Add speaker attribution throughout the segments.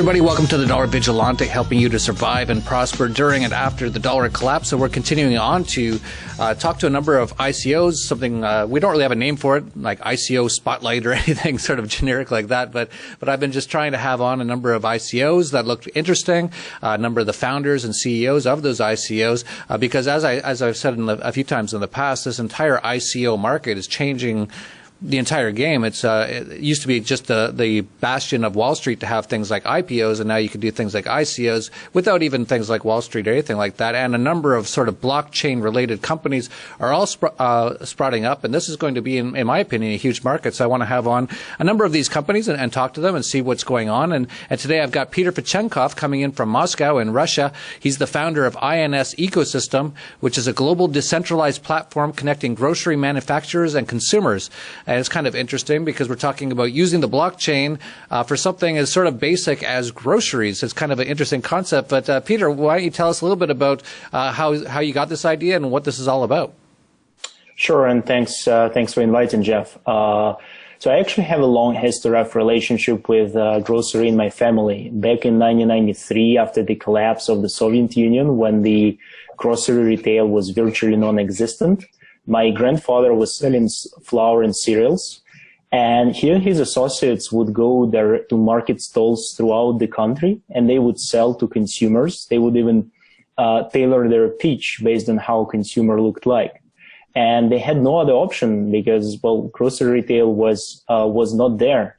Speaker 1: everybody, welcome to the Dollar Vigilante, helping you to survive and prosper during and after the dollar collapse. So we're continuing on to talk to a number of ICOs, something we don't really have a name for it, like ICO Spotlight or anything sort of generic like that, but I've been just trying to have on a number of ICOs that looked interesting, a number of the founders and CEOs of those ICOs, because as I've said a few times in the past, this entire ICO market is changing the entire game. It used to be just the bastion of Wall Street to have things like IPOs, and now you can do things like ICOs without even things like Wall Street or anything like that. And a number of sort of blockchain-related companies are all sprouting up, and this is going to be, in my opinion, a huge market. So I want to have on a number of these companies and talk to them and see what's going on. And today I've got Peter Fedchenkov coming in from Moscow in Russia. He's the founder of INS Ecosystem, which is a global decentralized platform connecting grocery manufacturers and consumers. And it's kind of interesting because we're talking about using the blockchain for something as sort of basic as groceries. It's kind of an interesting concept. But Peter, why don't you tell us a little bit about how you got this idea and what this is all about?
Speaker 2: Sure, and thanks for inviting, Jeff. So I actually have a long history of relationship with grocery in my family. Back in 1993, after the collapse of the Soviet Union, when the grocery retail was virtually non-existent, my grandfather was selling flour and cereals, and he and his associates would go there to market stalls throughout the country, and they would sell to consumers. They would even tailor their pitch based on how consumer looked like. And they had no other option because, well, grocery retail was not there.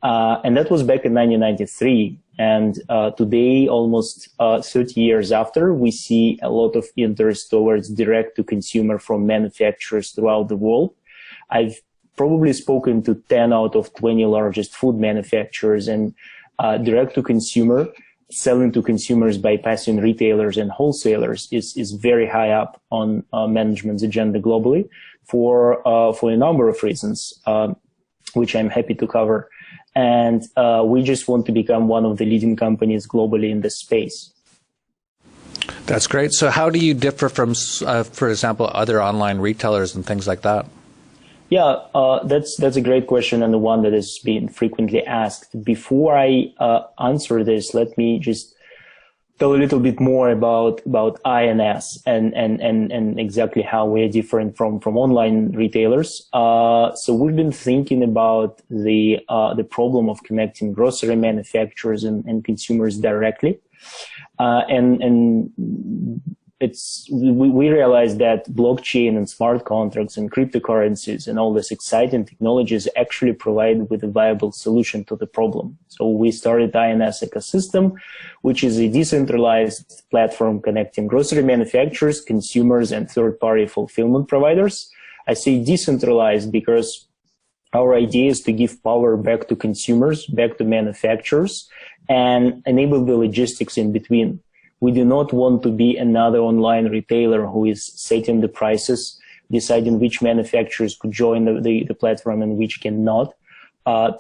Speaker 2: And that was back in 1993. And today, almost 30 years after, we see a lot of interest towards direct-to-consumer from manufacturers throughout the world. I've probably spoken to 10 out of 20 largest food manufacturers, and direct-to-consumer, selling to consumers bypassing retailers and wholesalers is very high up on management's agenda globally for a number of reasons, which I'm happy to cover. And we just want to become one of the leading companies globally in this space.
Speaker 1: That's great. So how do you differ from, for example, other online retailers and things like that?
Speaker 2: Yeah, that's a great question, and the one that is being frequently asked. Before I answer this, let me just tell a little bit more about INS and exactly how we're different from online retailers. So we've been thinking about the problem of connecting grocery manufacturers and consumers directly, and we realized that blockchain and smart contracts and cryptocurrencies and all this exciting technologies actually provide with a viable solution to the problem. So we started INS Ecosystem, which is a decentralized platform connecting grocery manufacturers, consumers, and third-party fulfillment providers. I say decentralized because our idea is to give power back to consumers, back to manufacturers, and enable the logistics in between. We do not want to be another online retailer who is setting the prices, deciding which manufacturers could join the platform and which cannot,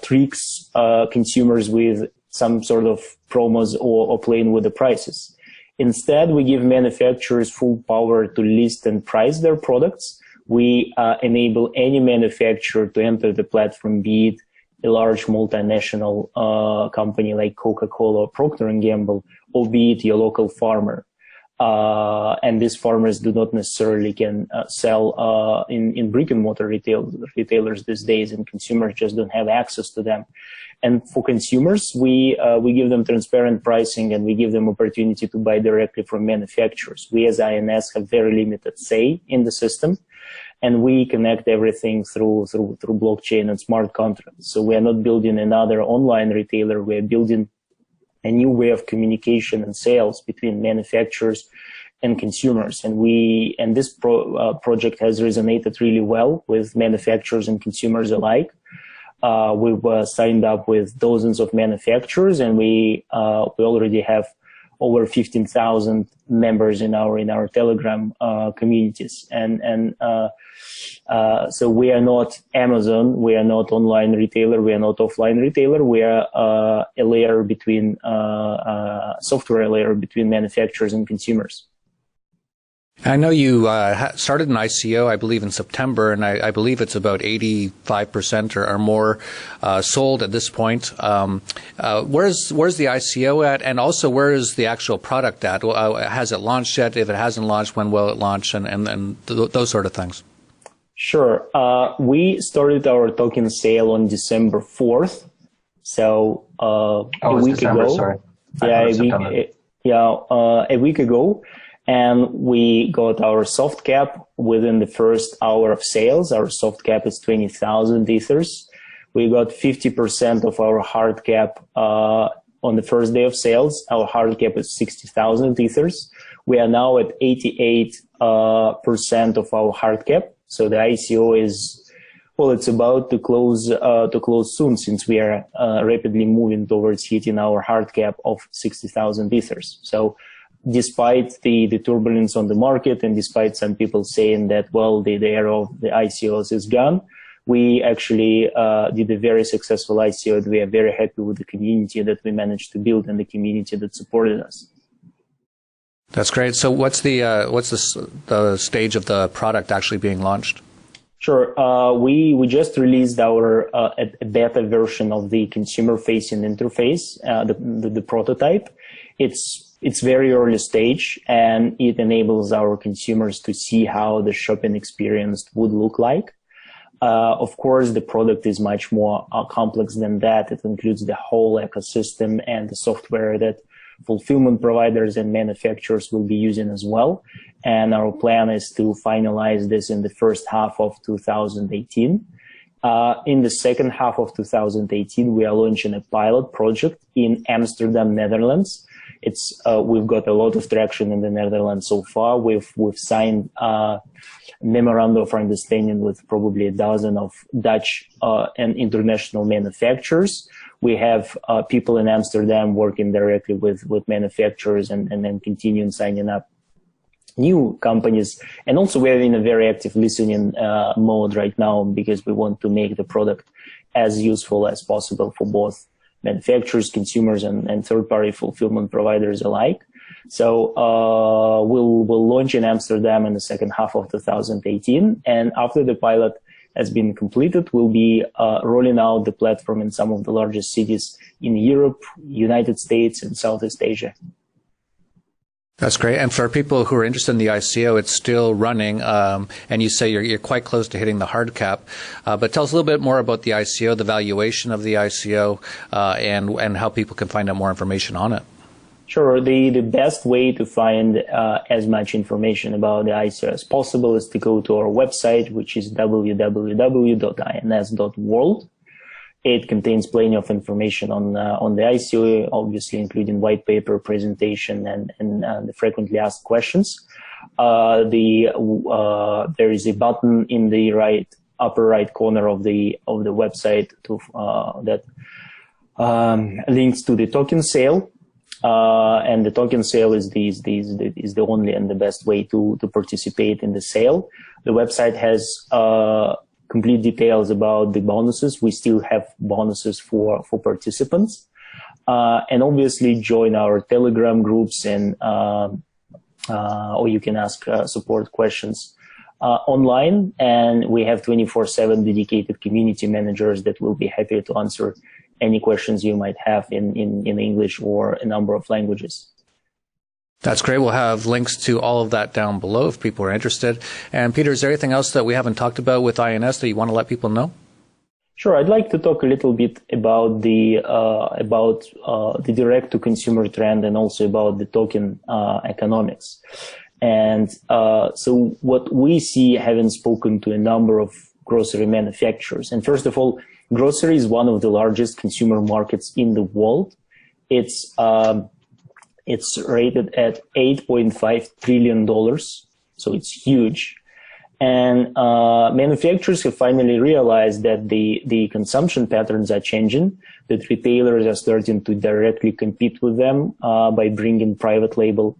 Speaker 2: tricks consumers with some sort of promos or playing with the prices. Instead, we give manufacturers full power to list and price their products. We enable any manufacturer to enter the platform, be it a large multinational company like Coca-Cola or Procter & Gamble, or be it your local farmer. And these farmers do not necessarily can sell in brick-and-mortar retailers these days, and consumers just don't have access to them. And for consumers, we give them transparent pricing, and we give them opportunity to buy directly from manufacturers. We as INS have very limited say in the system, and we connect everything through blockchain and smart contracts. So we are not building another online retailer. We are building a new way of communication and sales between manufacturers and consumers. And this project has resonated really well with manufacturers and consumers alike. We've signed up with dozens of manufacturers, and we already have over 15,000 members in our Telegram communities. So we are not Amazon, we are not online retailer, we are not offline retailer. We are a layer between software layer between manufacturers and consumers.
Speaker 1: I know you started an ICO, I believe, in September, and I believe it's about 85% or more sold at this point. Where's the ICO at, and also where is the actual product at? Has it launched yet? If it hasn't launched, when will it launch, and those sort of things?
Speaker 2: Sure. We started our token sale on December 4th, so a week
Speaker 3: December,
Speaker 2: ago.
Speaker 3: Sorry.
Speaker 2: A week ago. And we got our soft cap within the first hour of sales. Our soft cap is 20,000 ethers. We got 50% of our hard cap on the first day of sales. Our hard cap is 60,000 ethers. We are now at 88% of our hard cap. So the ICO is, well, it's about to close soon, since we are rapidly moving towards hitting our hard cap of 60,000 ethers. So despite the turbulence on the market, and despite some people saying that, well, the era of the ICOs is gone, we actually did a very successful ICO, and we are very happy with the community that we managed to build and the community that supported us.
Speaker 1: That's great. So what's the stage of the product actually being launched?
Speaker 2: Sure. We just released our a beta version of the consumer-facing interface, the prototype. It's very early stage, and it enables our consumers to see how the shopping experience would look like. Of course, the product is much more complex than that. It includes the whole ecosystem and the software that fulfillment providers and manufacturers will be using as well. And our plan is to finalize this in the first half of 2018. In the second half of 2018, we are launching a pilot project in Amsterdam, Netherlands. We've got a lot of traction in the Netherlands so far. We've signed memorandum of understanding with probably a dozen of Dutch and international manufacturers. We have people in Amsterdam working directly with manufacturers, and then continuing signing up new companies. And also we're in a very active listening mode right now, because we want to make the product as useful as possible for both manufacturers, consumers, and third-party fulfillment providers alike. So we'll launch in Amsterdam in the second half of 2018, and after the pilot has been completed, we'll be rolling out the platform in some of the largest cities in Europe, United States, and Southeast Asia.
Speaker 1: That's great. And for people who are interested in the ICO, it's still running, and you say you're quite close to hitting the hard cap. But tell us a little bit more about the ICO, the valuation of the ICO, and how people can find out more information on it.
Speaker 2: Sure. The best way to find as much information about the ICO as possible is to go to our website, which is www.ins.world. It contains plenty of information on the ICO, obviously including white paper, presentation, and the frequently asked questions. There is a button in the upper right corner of the website that links to the token sale. And the token sale is the only and the best way to participate in the sale. The website has complete details about the bonuses. We still have bonuses for participants, and obviously join our Telegram groups, and or you can ask support questions online. And we have 24/7 dedicated community managers that will be happy to answer any questions you might have in English or a number of languages.
Speaker 1: That's great. We'll have links to all of that down below if people are interested. And Peter, is there anything else that we haven't talked about with INS that you want to let people know?
Speaker 2: Sure. I'd like to talk a little bit about the direct-to-consumer trend, and also about the token economics. And so what we see, having spoken to a number of grocery manufacturers, and first of all, grocery is one of the largest consumer markets in the world. It's rated at $8.5 trillion, so it's huge. And manufacturers have finally realized that the consumption patterns are changing, that retailers are starting to directly compete with them by bringing private label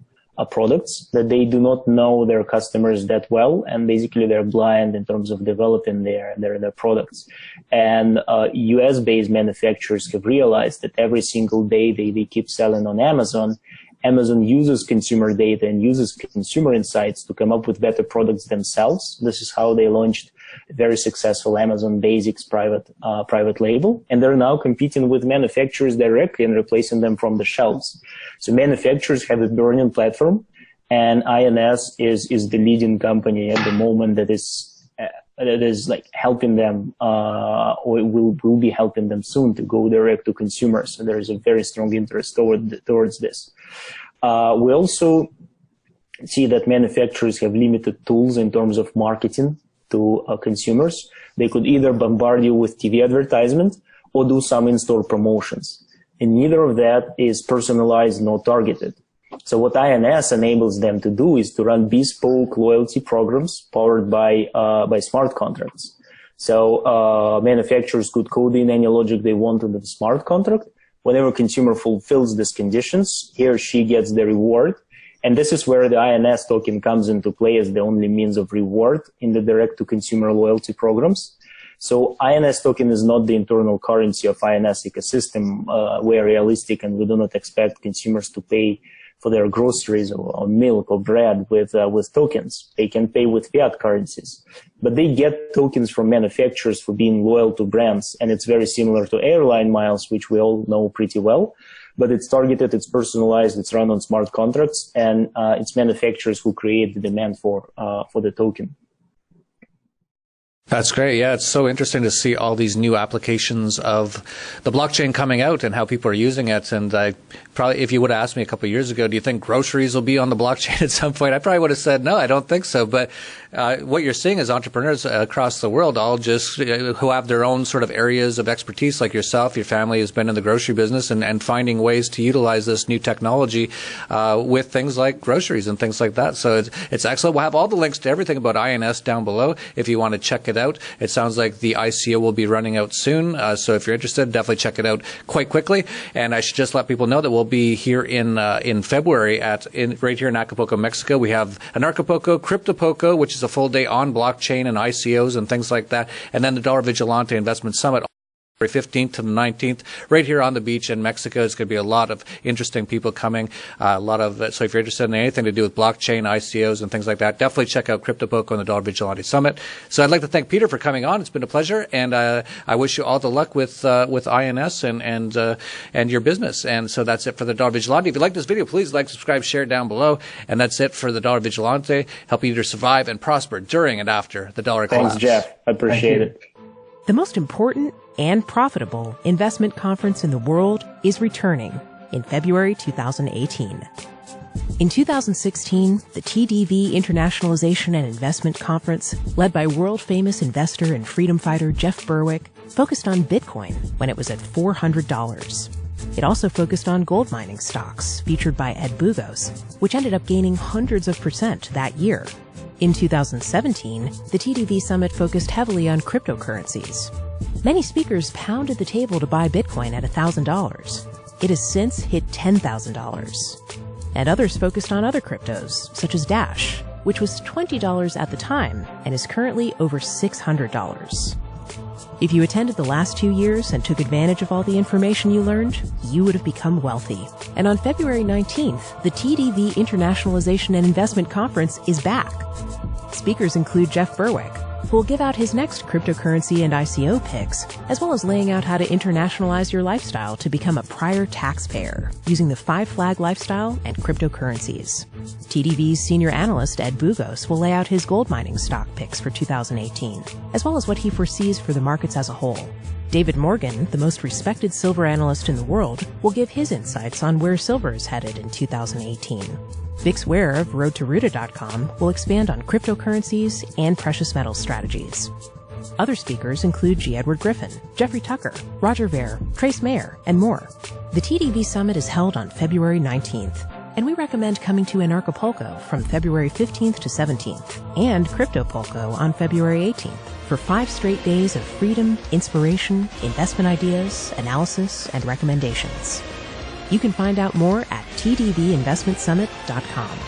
Speaker 2: products, that they do not know their customers that well, and basically they're blind in terms of developing their products. And US-based manufacturers have realized that every single day they keep selling on Amazon, Amazon uses consumer data and uses consumer insights to come up with better products themselves. This is how they launched a very successful Amazon Basics private label. And they're now competing with manufacturers directly and replacing them from the shelves. So manufacturers have a burning platform, and INS is the leading company at the moment that is like helping them, or will be helping them soon to go direct to consumers. So there is a very strong interest towards this. We also see that manufacturers have limited tools in terms of marketing to consumers. They could either bombard you with TV advertisement or do some in-store promotions. And neither of that is personalized nor targeted. So what INS enables them to do is to run bespoke loyalty programs powered by smart contracts. So manufacturers could code in any logic they want into the smart contract. Whenever consumer fulfills these conditions, he or she gets the reward. And this is where the INS token comes into play as the only means of reward in the direct-to-consumer loyalty programs. So INS token is not the internal currency of INS ecosystem. We are realistic and we do not expect consumers to pay for their groceries or milk or bread with tokens. They can pay with fiat currencies. But they get tokens from manufacturers for being loyal to brands. And it's very similar to airline miles, which we all know pretty well. But it's targeted, it's personalized, it's run on smart contracts, and it's manufacturers who create the demand for the token.
Speaker 1: That's great. Yeah, it's so interesting to see all these new applications of the blockchain coming out and how people are using it. And I probably, if you would have asked me a couple of years ago, do you think groceries will be on the blockchain at some point? I probably would have said, no, I don't think so. But what you're seeing is entrepreneurs across the world, all just who have their own sort of areas of expertise, like yourself. Your family has been in the grocery business and finding ways to utilize this new technology with things like groceries and things like that. So it's excellent. We'll have all the links to everything about INS down below if you want to check it out. It sounds like the ICO will be running out soon. So if you're interested, definitely check it out quite quickly. And I should just let people know that we'll be here in February right here in Acapulco, Mexico. We have Anarchapulco, Cryptopulco, which is a full day on blockchain and ICOs and things like that. And then the Dollar Vigilante Investment Summit, February 15th to the 19th, right here on the beach in Mexico. It's going to be a lot of interesting people coming. So if you're interested in anything to do with blockchain, ICOs, and things like that, definitely check out Cryptopulco and the Dollar Vigilante Summit. So I'd like to thank Peter for coming on. It's been a pleasure, and I wish you all the luck with INS and your business. And so that's it for the Dollar Vigilante. If you like this video, please like, subscribe, share down below. And that's it for the Dollar Vigilante, helping you to survive and prosper during and after the dollar collapse.
Speaker 2: Thanks, Jeff. I appreciate it.
Speaker 3: The most important and profitable investment conference in the world is returning in February 2018. In 2016, the TDV Internationalization and Investment Conference, led by world-famous investor and freedom fighter Jeff Berwick, focused on Bitcoin when it was at $400. It also focused on gold mining stocks, featured by Ed Bugos, which ended up gaining hundreds of % that year. In 2017, the TDV Summit focused heavily on cryptocurrencies. Many speakers pounded the table to buy Bitcoin at $1,000. It has since hit $10,000. And others focused on other cryptos, such as Dash, which was $20 at the time and is currently over $600. If you attended the last 2 years and took advantage of all the information you learned, you would have become wealthy. And on February 19th, the TDV Internationalization and Investment Conference is back. Speakers include Jeff Berwick, who will give out his next cryptocurrency and ICO picks, as well as laying out how to internationalize your lifestyle to become a prior taxpayer using the 5-flag lifestyle and cryptocurrencies. TDV's senior analyst Ed Bugos will lay out his gold mining stock picks for 2018, as well as what he foresees for the markets as a whole. David Morgan, the most respected silver analyst in the world, will give his insights on where silver is headed in 2018. Vix Ware of RoadToRuta.com will expand on cryptocurrencies and precious metal strategies. Other speakers include G. Edward Griffin, Jeffrey Tucker, Roger Ver, Trace Mayer, and more. The TDV Summit is held on February 19th, and we recommend coming to Anarchapulco from February 15th to 17th, and Cryptopulco on February 18th, for 5 straight days of freedom, inspiration, investment ideas, analysis, and recommendations. You can find out more at tdvinvestmentsummit.com.